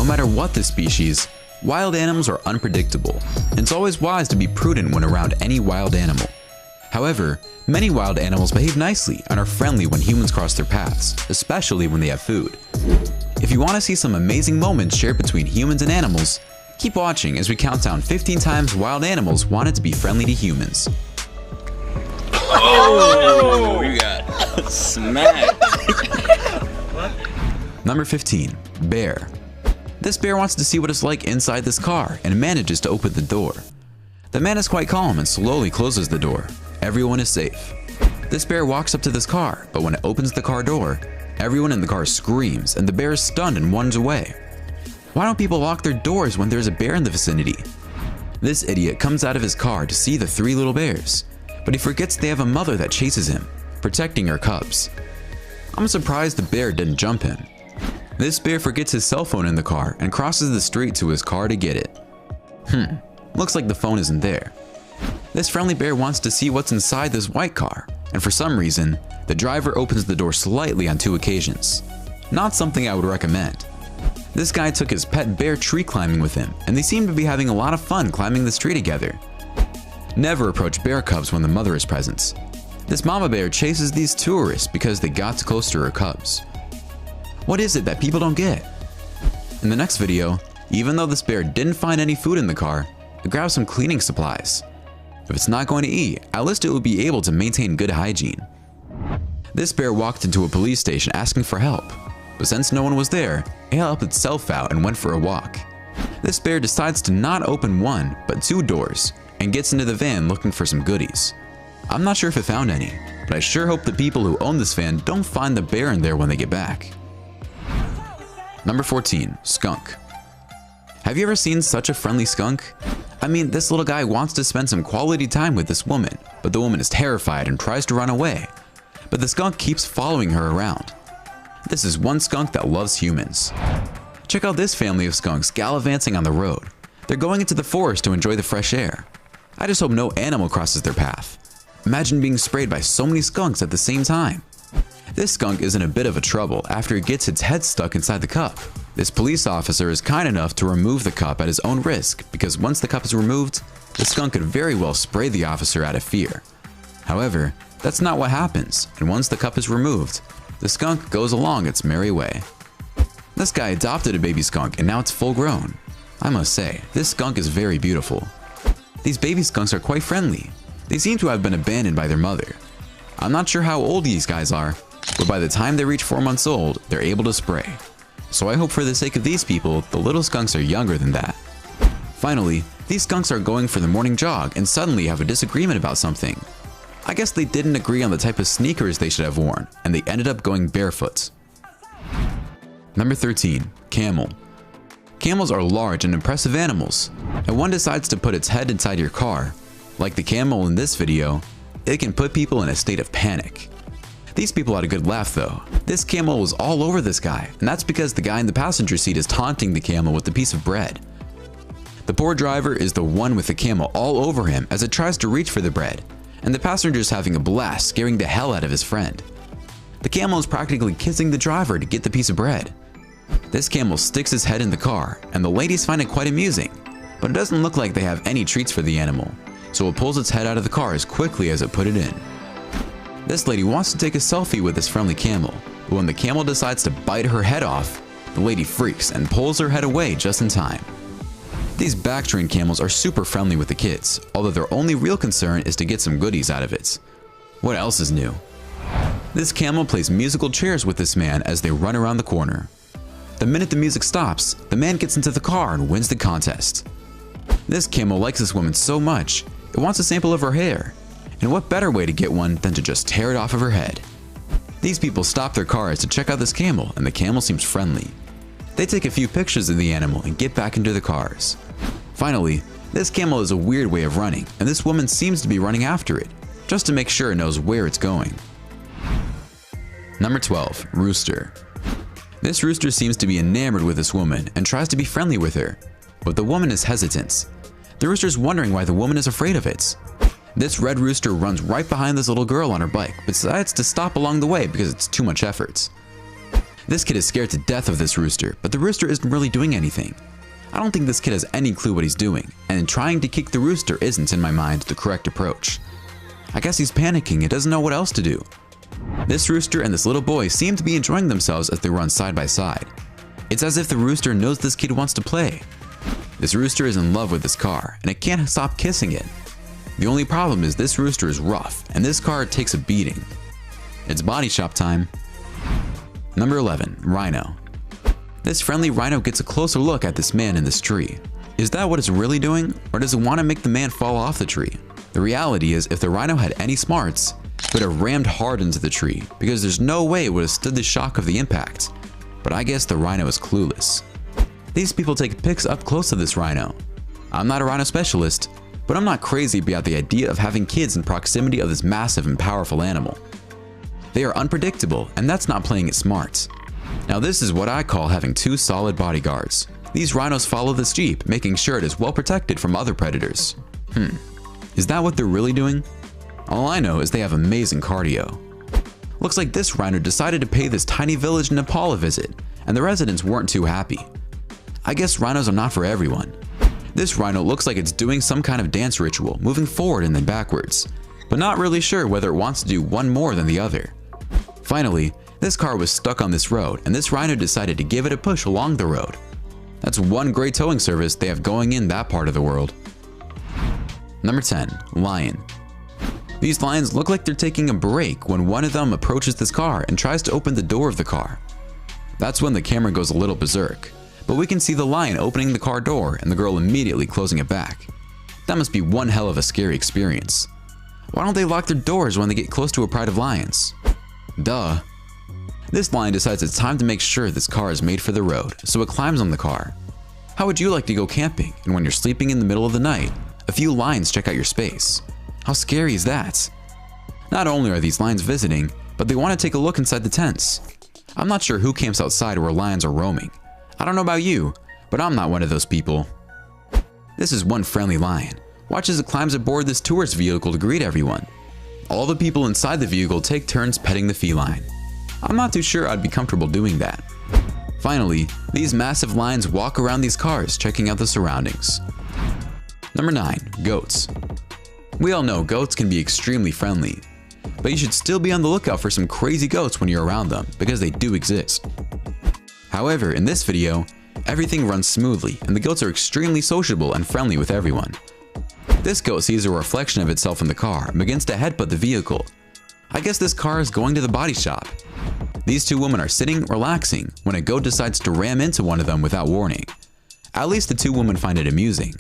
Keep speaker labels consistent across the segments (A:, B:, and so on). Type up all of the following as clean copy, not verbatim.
A: matter what the species, wild animals are unpredictable, and it's always wise to be prudent when around any wild animal. However, many wild animals behave nicely and are friendly when humans cross their paths, especially when they have food. If you want to see some amazing moments shared between humans and animals, keep watching as we count down 15 times wild animals wanted to be friendly to humans.
B: Oh, you got smacked.
A: Number 15. Bear. This bear wants to see what it's like inside this car and manages to open the door. The man is quite calm and slowly closes the door. Everyone is safe. This bear walks up to this car, but when it opens the car door, everyone in the car screams and the bear is stunned and runs away. Why don't people lock their doors when there's a bear in the vicinity? This idiot comes out of his car to see the 3 little bears, but he forgets they have a mother that chases him, protecting her cubs. I'm surprised the bear didn't jump him. This bear forgets his cell phone in the car and crosses the street to his car to get it. Looks like the phone isn't there. This friendly bear wants to see what's inside this white car, and for some reason, the driver opens the door slightly on 2 occasions. Not something I would recommend. This guy took his pet bear tree climbing with him, and they seem to be having a lot of fun climbing this tree together. Never approach bear cubs when the mother is present. This mama bear chases these tourists because they got too close to her cubs. What is it that people don't get? In the next video, even though this bear didn't find any food in the car, it grabbed some cleaning supplies. If it's not going to eat, at least it will be able to maintain good hygiene. This bear walked into a police station asking for help, but since no one was there, it helped itself out and went for a walk. This bear decides to not open 1, but 2 doors, and gets into the van looking for some goodies. I'm not sure if it found any, but I sure hope the people who own this van don't find the bear in there when they get back. Number 14. Skunk. Have you ever seen such a friendly skunk? I mean, this little guy wants to spend some quality time with this woman, but the woman is terrified and tries to run away. But the skunk keeps following her around. This is one skunk that loves humans. Check out this family of skunks gallivanting on the road. They're going into the forest to enjoy the fresh air. I just hope no animal crosses their path. Imagine being sprayed by so many skunks at the same time. This skunk is in a bit of a trouble after it gets its head stuck inside the cup. This police officer is kind enough to remove the cup at his own risk because once the cup is removed, the skunk could very well spray the officer out of fear. However, that's not what happens, and once the cup is removed, the skunk goes along its merry way. This guy adopted a baby skunk and now it's full grown. I must say, this skunk is very beautiful. These baby skunks are quite friendly. They seem to have been abandoned by their mother. I'm not sure how old these guys are, but by the time they reach 4 months old, they're able to spray. So I hope for the sake of these people, the little skunks are younger than that. Finally, these skunks are going for the morning jog and suddenly have a disagreement about something. I guess they didn't agree on the type of sneakers they should have worn, and they ended up going barefoot. Number 13. Camel. Camels are large and impressive animals, and one decides to put its head inside your car. Like the camel in this video, it can put people in a state of panic. These people had a good laugh though. This camel was all over this guy, and that's because the guy in the passenger seat is taunting the camel with a piece of bread. The poor driver is the one with the camel all over him as it tries to reach for the bread, and the passenger is having a blast scaring the hell out of his friend. The camel is practically kissing the driver to get the piece of bread. This camel sticks his head in the car, and the ladies find it quite amusing, but it doesn't look like they have any treats for the animal, so it pulls its head out of the car as quickly as it put it in. This lady wants to take a selfie with this friendly camel, but when the camel decides to bite her head off, the lady freaks and pulls her head away just in time. These back-trained camels are super friendly with the kids, although their only real concern is to get some goodies out of it. What else is new? This camel plays musical chairs with this man as they run around the corner. The minute the music stops, the man gets into the car and wins the contest. This camel likes this woman so much, it wants a sample of her hair. And what better way to get one than to just tear it off of her head? These people stop their cars to check out this camel, and the camel seems friendly. They take a few pictures of the animal and get back into the cars. Finally, this camel has a weird way of running, and this woman seems to be running after it, just to make sure it knows where it's going. Number 12. Rooster. This rooster seems to be enamored with this woman and tries to be friendly with her, but the woman is hesitant. The rooster is wondering why the woman is afraid of it. This red rooster runs right behind this little girl on her bike, but decides to stop along the way because it's too much effort. This kid is scared to death of this rooster, but the rooster isn't really doing anything. I don't think this kid has any clue what he's doing, and trying to kick the rooster isn't, in my mind, the correct approach. I guess he's panicking and doesn't know what else to do. This rooster and this little boy seem to be enjoying themselves as they run side by side. It's as if the rooster knows this kid wants to play. This rooster is in love with this car, and it can't stop kissing it. The only problem is this rooster is rough, and this car takes a beating. It's body shop time. Number 11, Rhino. This friendly rhino gets a closer look at this man in this tree. Is that what it's really doing, or does it want to make the man fall off the tree? The reality is, if the rhino had any smarts, it would have rammed hard into the tree, because there's no way it would have stood the shock of the impact. But I guess the rhino is clueless. These people take pics up close to this rhino. I'm not a rhino specialist, but I'm not crazy about the idea of having kids in proximity of this massive and powerful animal. They are unpredictable, and that's not playing it smart. Now this is what I call having two solid bodyguards. These rhinos follow this jeep, making sure it is well protected from other predators. Is that what they're really doing? All I know is they have amazing cardio. Looks like this rhino decided to pay this tiny village in Nepal a visit, and the residents weren't too happy. I guess rhinos are not for everyone. This rhino looks like it's doing some kind of dance ritual, moving forward and then backwards, but not really sure whether it wants to do one more than the other. Finally, this car was stuck on this road, and this rhino decided to give it a push along the road. That's one great towing service they have going in that part of the world. Number 10, Lion. These lions look like they're taking a break when one of them approaches this car and tries to open the door of the car. That's when the camera goes a little berserk, but we can see the lion opening the car door and the girl immediately closing it back. That must be one hell of a scary experience. Why don't they lock their doors when they get close to a pride of lions? Duh. This lion decides it's time to make sure this car is made for the road, so it climbs on the car. How would you like to go camping, and when you're sleeping in the middle of the night, a few lions check out your space? How scary is that? Not only are these lions visiting, but they want to take a look inside the tents. I'm not sure who camps outside where lions are roaming. I don't know about you, but I'm not one of those people. This is one friendly lion. Watch as it climbs aboard this tourist vehicle to greet everyone. All the people inside the vehicle take turns petting the feline. I'm not too sure I'd be comfortable doing that. Finally, these massive lions walk around these cars checking out the surroundings. Number 9, Goats. We all know goats can be extremely friendly, but you should still be on the lookout for some crazy goats when you're around them, because they do exist. However, in this video, everything runs smoothly and the goats are extremely sociable and friendly with everyone. This goat sees a reflection of itself in the car and begins to headbutt the vehicle. I guess this car is going to the body shop. These two women are sitting, relaxing, when a goat decides to ram into one of them without warning. At least the two women find it amusing.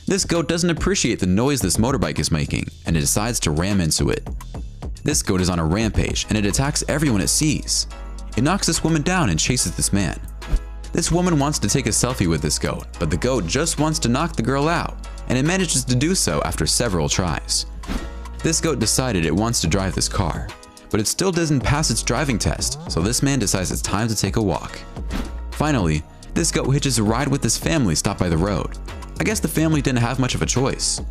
A: This goat doesn't appreciate the noise this motorbike is making, and it decides to ram into it. This goat is on a rampage, and it attacks everyone it sees. It knocks this woman down and chases this man. This woman wants to take a selfie with this goat, but the goat just wants to knock the girl out, and it manages to do so after several tries. This goat decided it wants to drive this car, but it still doesn't pass its driving test, so this man decides it's time to take a walk. Finally, this goat hitches a ride with this family stopped by the road. I guess the family didn't have much of a choice.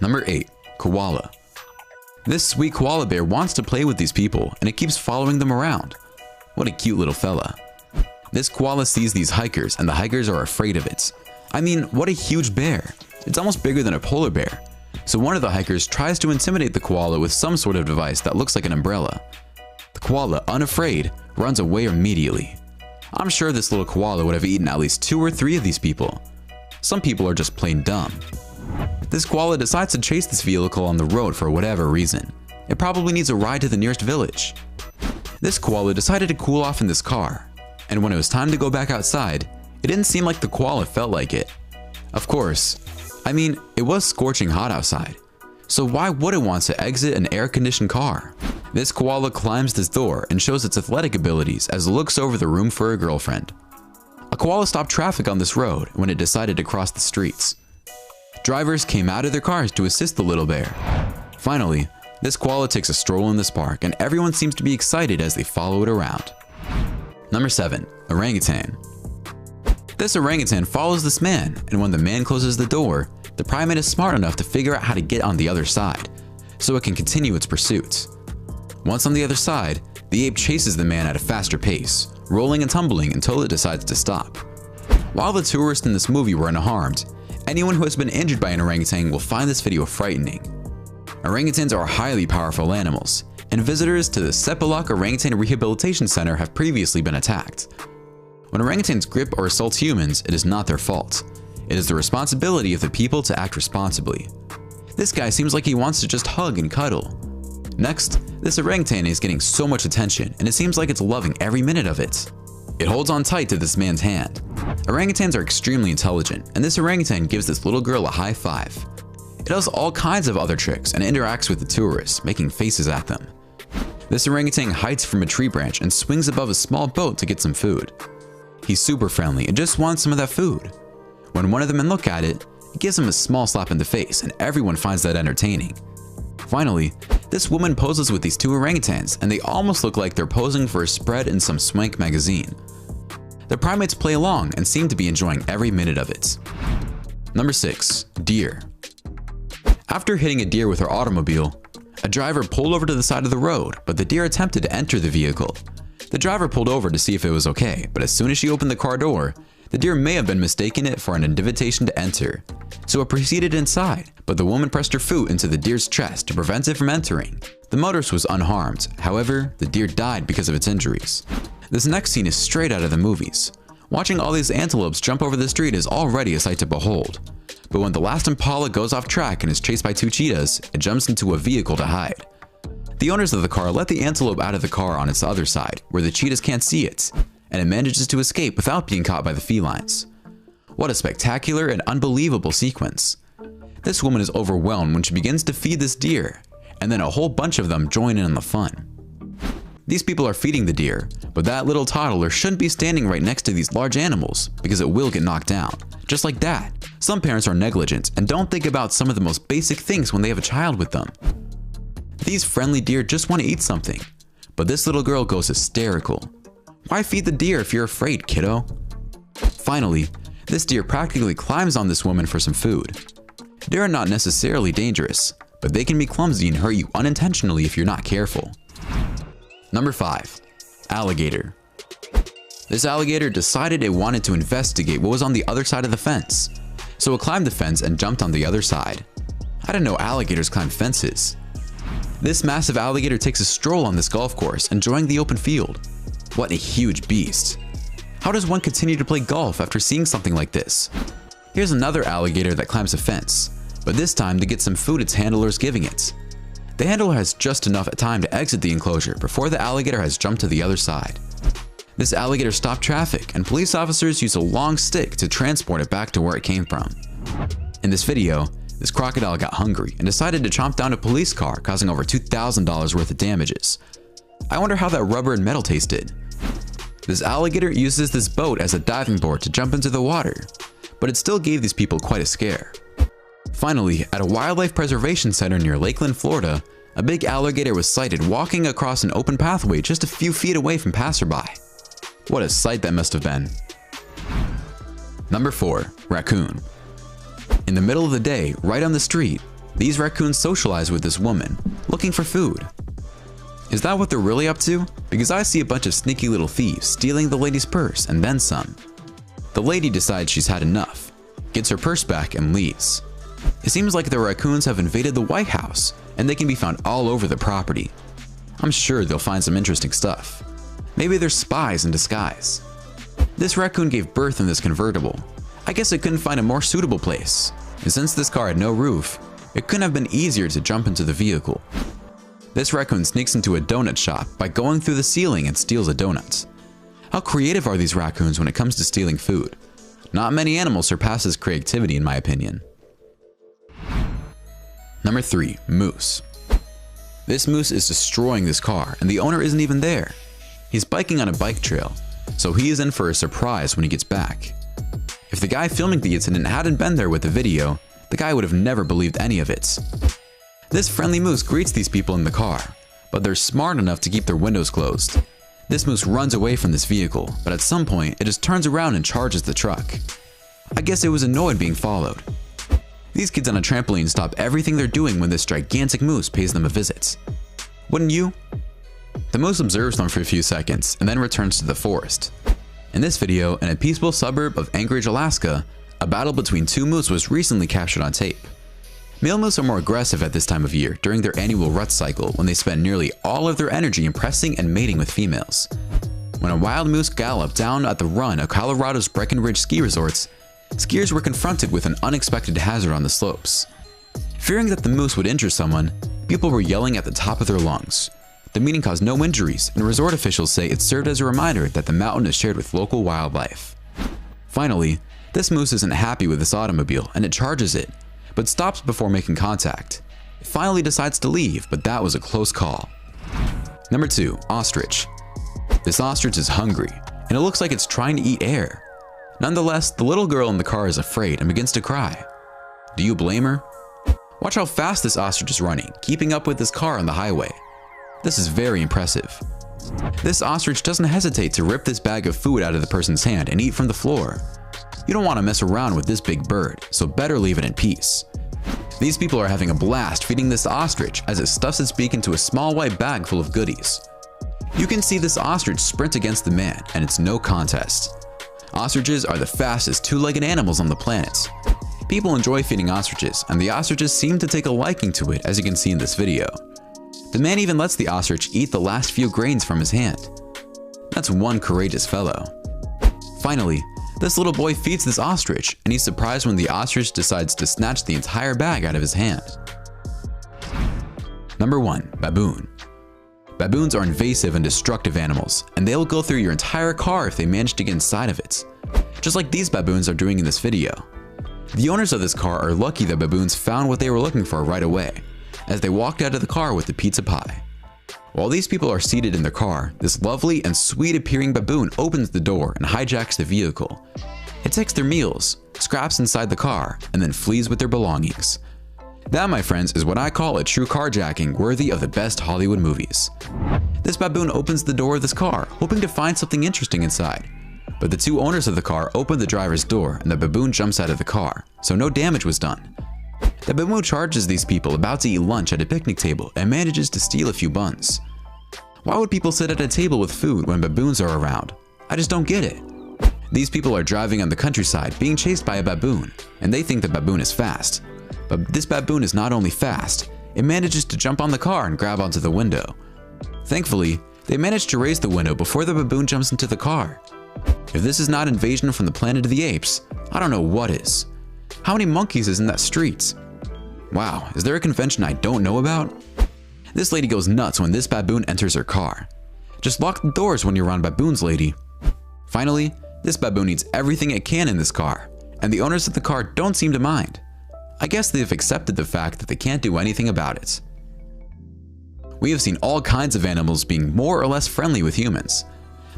A: Number 8, Koala. This sweet koala bear wants to play with these people, and it keeps following them around. What a cute little fella. This koala sees these hikers, and the hikers are afraid of it. I mean, what a huge bear. It's almost bigger than a polar bear. So one of the hikers tries to intimidate the koala with some sort of device that looks like an umbrella. The koala, unafraid, runs away immediately. I'm sure this little koala would have eaten at least 2 or 3 of these people. Some people are just plain dumb. This koala decides to chase this vehicle on the road for whatever reason. It probably needs a ride to the nearest village. This koala decided to cool off in this car, and when it was time to go back outside, it didn't seem like the koala felt like it. Of course, I mean, it was scorching hot outside, so why would it want to exit an air-conditioned car? This koala climbs this door and shows its athletic abilities as it looks over the room for a girlfriend. A koala stopped traffic on this road when it decided to cross the streets. Drivers came out of their cars to assist the little bear. Finally, this koala takes a stroll in this park and everyone seems to be excited as they follow it around. Number 7, Orangutan. This orangutan follows this man, and when the man closes the door, the primate is smart enough to figure out how to get on the other side, so it can continue its pursuit. Once on the other side, The ape chases the man at a faster pace, rolling and tumbling until it decides to stop. While the tourists in this movie were unharmed, anyone who has been injured by an orangutan will find this video frightening. Orangutans are highly powerful animals, and visitors to the Sepalak Orangutan Rehabilitation Center have previously been attacked. When orangutans grip or assault humans, it is not their fault. It is the responsibility of the people to act responsibly. This guy seems like he wants to just hug and cuddle. Next, this orangutan is getting so much attention, and it seems like it's loving every minute of it. It holds on tight to this man's hand. Orangutans are extremely intelligent, and this orangutan gives this little girl a high five. It does all kinds of other tricks and interacts with the tourists, making faces at them. This orangutan hides from a tree branch and swings above a small boat to get some food. He's super friendly and just wants some of that food. When one of the men look at it, it gives him a small slap in the face, and everyone finds that entertaining. Finally, this woman poses with these two orangutans, and they almost look like they're posing for a spread in some swank magazine. The primates play along and seem to be enjoying every minute of it. Number 6. Deer. After hitting a deer with her automobile, a driver pulled over to the side of the road, but the deer attempted to enter the vehicle. The driver pulled over to see if it was okay, but as soon as she opened the car door, the deer may have been mistaken it for an invitation to enter. So it proceeded inside, but the woman pressed her foot into the deer's chest to prevent it from entering. The motorist was unharmed, however, the deer died because of its injuries. This next scene is straight out of the movies. Watching all these antelopes jump over the street is already a sight to behold. But when the last impala goes off track and is chased by two cheetahs, it jumps into a vehicle to hide. The owners of the car let the antelope out of the car on its other side, where the cheetahs can't see it, and it manages to escape without being caught by the felines. What a spectacular and unbelievable sequence. This woman is overwhelmed when she begins to feed this deer, and then a whole bunch of them join in on the fun. These people are feeding the deer, but that little toddler shouldn't be standing right next to these large animals because it will get knocked down. Just like that. Some parents are negligent and don't think about some of the most basic things when they have a child with them. These friendly deer just want to eat something, but this little girl goes hysterical. Why feed the deer if you're afraid, kiddo? Finally, this deer practically climbs on this woman for some food. Deer are not necessarily dangerous, but they can be clumsy and hurt you unintentionally if you're not careful. Number 5. Alligator. This alligator decided it wanted to investigate what was on the other side of the fence, so it climbed the fence and jumped on the other side. I didn't know alligators climb fences. This massive alligator takes a stroll on this golf course, enjoying the open field. What a huge beast. How does one continue to play golf after seeing something like this? Here's another alligator that climbs a fence, but this time to get some food its handler is giving it. The handler has just enough time to exit the enclosure before the alligator has jumped to the other side. This alligator stopped traffic, and police officers used a long stick to transport it back to where it came from. In this video, this crocodile got hungry and decided to chomp down a police car, causing over $2,000 worth of damages. I wonder how that rubber and metal tasted. This alligator uses this boat as a diving board to jump into the water, but it still gave these people quite a scare. Finally, at a wildlife preservation center near Lakeland, Florida, a big alligator was sighted walking across an open pathway just a few feet away from passerby. What a sight that must have been. Number 4. Raccoon. In the middle of the day, right on the street, these raccoons socialize with this woman, looking for food. Is that what they're really up to? Because I see a bunch of sneaky little thieves stealing the lady's purse and then some. The lady decides she's had enough, gets her purse back and leaves. It seems like the raccoons have invaded the White House, and they can be found all over the property. I'm sure they'll find some interesting stuff. Maybe they're spies in disguise. This raccoon gave birth in this convertible. I guess it couldn't find a more suitable place, and since this car had no roof, it couldn't have been easier to jump into the vehicle. This raccoon sneaks into a donut shop by going through the ceiling and steals a donut. How creative are these raccoons when it comes to stealing food? Not many animals surpass this creativity in my opinion. Number 3. Moose. This moose is destroying this car, and the owner isn't even there. He's biking on a bike trail, so he is in for a surprise when he gets back. If the guy filming the incident hadn't been there with the video, the guy would have never believed any of it. This friendly moose greets these people in the car, but they're smart enough to keep their windows closed. This moose runs away from this vehicle, but at some point it just turns around and charges the truck. I guess it was annoyed being followed. These kids on a trampoline stop everything they're doing when this gigantic moose pays them a visit. Wouldn't you? The moose observes them for a few seconds and then returns to the forest. In this video, in a peaceful suburb of Anchorage, Alaska, a battle between two moose was recently captured on tape. Male moose are more aggressive at this time of year during their annual rut cycle, when they spend nearly all of their energy impressing and mating with females. When a wild moose galloped down at the run of Colorado's Breckenridge ski resorts, skiers were confronted with an unexpected hazard on the slopes. Fearing that the moose would injure someone, people were yelling at the top of their lungs. The meeting caused no injuries, and resort officials say it served as a reminder that the mountain is shared with local wildlife. Finally, this moose isn't happy with this automobile and it charges it, but stops before making contact. It finally decides to leave, but that was a close call. Number 2. Ostrich. This ostrich is hungry, and it looks like it's trying to eat air. Nonetheless, the little girl in the car is afraid and begins to cry. Do you blame her? Watch how fast this ostrich is running, keeping up with this car on the highway. This is very impressive. This ostrich doesn't hesitate to rip this bag of food out of the person's hand and eat from the floor. You don't want to mess around with this big bird, so better leave it in peace. These people are having a blast feeding this ostrich as it stuffs its beak into a small white bag full of goodies. You can see this ostrich sprint against the man, and it's no contest. Ostriches are the fastest two-legged animals on the planet. People enjoy feeding ostriches, and the ostriches seem to take a liking to it, as you can see in this video. The man even lets the ostrich eat the last few grains from his hand. That's one courageous fellow. Finally, this little boy feeds this ostrich, and he's surprised when the ostrich decides to snatch the entire bag out of his hand. Number 1. Baboon. Baboons are invasive and destructive animals, and they'll go through your entire car if they manage to get inside of it. Just like these baboons are doing in this video. The owners of this car are lucky that baboons found what they were looking for right away, as they walked out of the car with the pizza pie. While these people are seated in their car, this lovely and sweet appearing baboon opens the door and hijacks the vehicle. It takes their meals, scraps inside the car, and then flees with their belongings. That, my friends, is what I call a true carjacking worthy of the best Hollywood movies. This baboon opens the door of this car, hoping to find something interesting inside. But the two owners of the car open the driver's door and the baboon jumps out of the car, so no damage was done. The baboon charges these people about to eat lunch at a picnic table and manages to steal a few buns. Why would people sit at a table with food when baboons are around? I just don't get it. These people are driving on the countryside being chased by a baboon, and they think the baboon is fast. But this baboon is not only fast, it manages to jump on the car and grab onto the window. Thankfully, they manage to raise the window before the baboon jumps into the car. If this is not invasion from the planet of the apes, I don't know what is. How many monkeys is in that street? Wow, is there a convention I don't know about? This lady goes nuts when this baboon enters her car. Just lock the doors when you're around baboons, lady. Finally, this baboon eats everything it can in this car, and the owners of the car don't seem to mind. I guess they've accepted the fact that they can't do anything about it. We have seen all kinds of animals being more or less friendly with humans.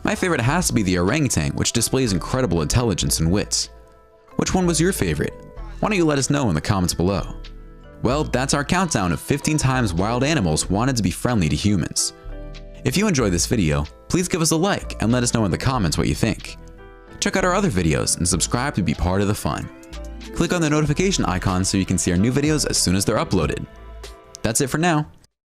A: My favorite has to be the orangutan, which displays incredible intelligence and wit. Which one was your favorite? Why don't you let us know in the comments below? Well, that's our countdown of 15 times wild animals wanted to be friendly to humans. If you enjoyed this video, please give us a like and let us know in the comments what you think. Check out our other videos and subscribe to be part of the fun. Click on the notification icon so you can see our new videos as soon as they're uploaded. That's it for now.